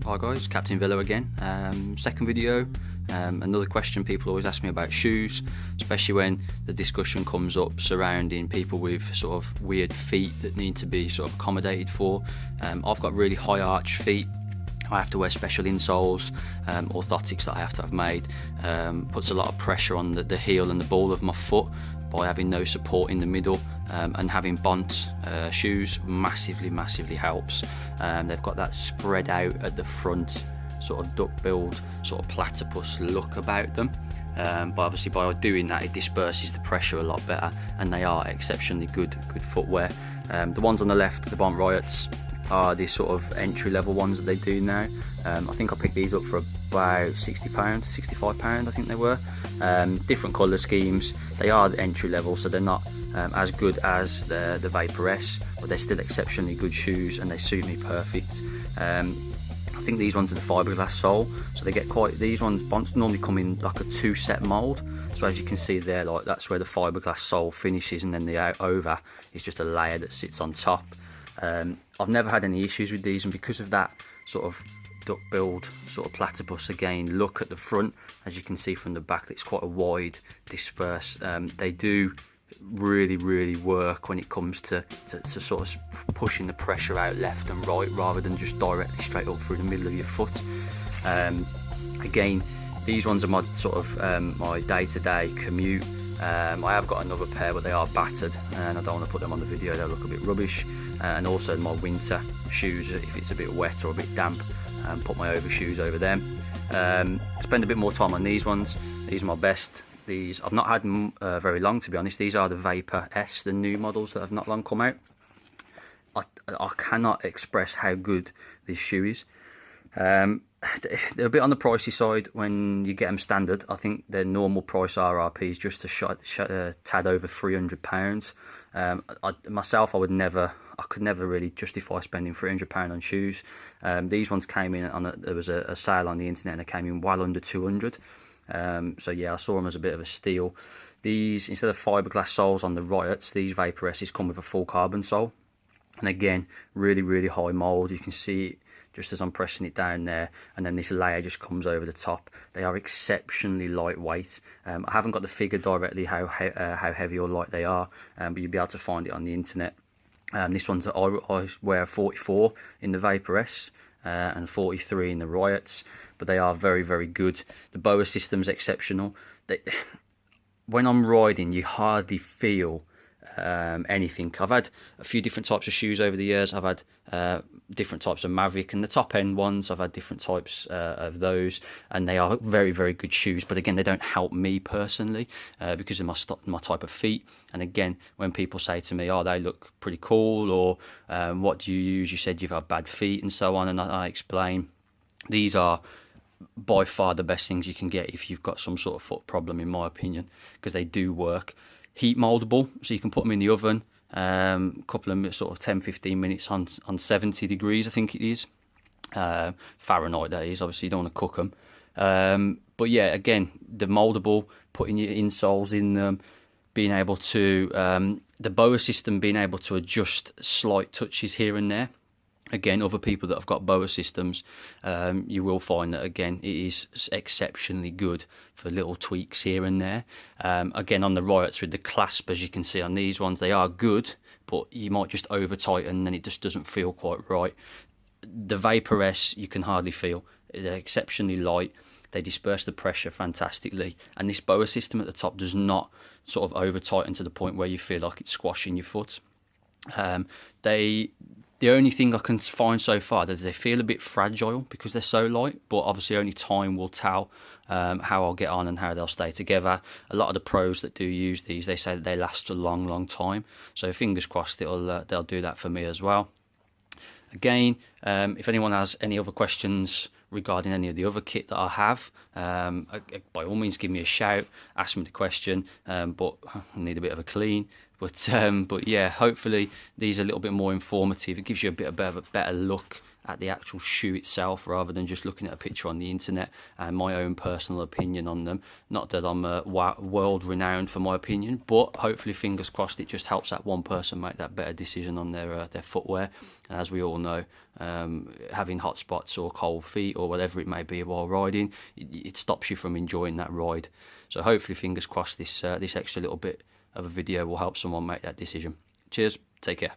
Hi guys, Captain Villa again. Second video. Another question people always ask me about shoes, especially when the discussion comes up surrounding people with sort of weird feet that need to be sort of accommodated for. I've got really high arch feet. I have to wear special insoles, orthotics that I have to have made. Puts a lot of pressure on the heel and the ball of my foot by having no support in the middle, and having Bont shoes massively helps. They've got that spread out at the front, sort of duck-billed, sort of platypus look about them. But obviously by doing that it disperses the pressure a lot better, and they are exceptionally good footwear. The ones on the left, the Bont Riots, are these sort of entry-level ones that they do now. I think I picked these up for about £60, £65 I think they were. Different colour schemes. They are the entry level, so they're not as good as the Vaypor S, but they're still exceptionally good shoes and they suit me perfect. I think these ones are the fiberglass sole, so they get quite, these ones, Bonts normally come in like a 2-set mould, so as you can see there, like that's where the fiberglass sole finishes, and then the over is just a layer that sits on top. I've never had any issues with these, and because of that sort of duck-billed sort of platypus again look at the front, as you can see from the back, it's quite a wide disperse. They do really work when it comes to sort of pushing the pressure out left and right rather than just directly straight up through the middle of your foot. Again, these ones are my sort of my day-to-day commute. I have got another pair, but they are battered and I don't want to put them on the video, they'll look a bit rubbish. And also my winter shoes, if it's a bit wet or a bit damp, put my overshoes over them. Spend a bit more time on these ones. These are my best. These I've not had them very long, to be honest. These are the Vaypor S, the new models that have not long come out. I cannot express how good this shoe is. They're a bit on the pricey side when you get them standard. I think their normal price RRP is just a tad over £300. Myself, I could never really justify spending £300 on shoes. These ones came in on there was a sale on the internet, and they came in well under 200. So yeah, I saw them as a bit of a steal. These, instead of fiberglass soles on the Riots, these Vaypor S's come with a full carbon sole, and again, really high mould. You can see it just as I'm pressing it down there, and then this layer just comes over the top. They are exceptionally lightweight. I haven't got the figure directly how heavy or light they are, but you'll be able to find it on the internet. This one's, I wear 44 in the Vaypor S and 43 in the Riots, but they are very good. The BOA system's exceptional. When I'm riding, you hardly feel anything. I've had a few different types of shoes over the years. I've had different types of Mavic, and the top end ones I've had different types of those, and they are very good shoes, but again, they don't help me personally because of my type of feet. And again, when people say to me, oh, they look pretty cool, or what do you use, you said you've had bad feet and so on, and I explain these are by far the best things you can get if you've got some sort of foot problem, in my opinion, because they do work. Heat moldable, so you can put them in the oven, couple of sort of 10-15 minutes on 70 degrees, I think it is, Fahrenheit that is. Obviously you don't want to cook them, but yeah, again, the moldable, putting your insoles in them, being able to the BOA system, being able to adjust slight touches here and there. Again, other people that have got BOA systems, you will find that, again, it is exceptionally good for little tweaks here and there. Again, on the Riots with the clasp, as you can see on these ones, they are good, but you might just over tighten and it just doesn't feel quite right. The Vaypor S, you can hardly feel. They're exceptionally light. They disperse the pressure fantastically, and this BOA system at the top does not sort of over tighten to the point where you feel like it's squashing your foot. The only thing I can find so far that they feel a bit fragile because they're so light, but obviously only time will tell how I'll get on and how they'll stay together. A lot of the pros that do use these, they say that they last a long time, so fingers crossed they'll do that for me as well. Again, if anyone has any other questions regarding any of the other kit that I have, by all means give me a shout, ask me the question, but I need a bit of a clean. But yeah, hopefully these are a little bit more informative. It gives you a bit of a better look at the actual shoe itself rather than just looking at a picture on the internet, and my own personal opinion on them. Not that I'm world renowned for my opinion, but hopefully, fingers crossed, it just helps that one person make that better decision on their footwear. And as we all know, having hot spots or cold feet or whatever it may be while riding, it stops you from enjoying that ride. So hopefully, fingers crossed, this extra little bit of a video will help someone make that decision. Cheers, take care.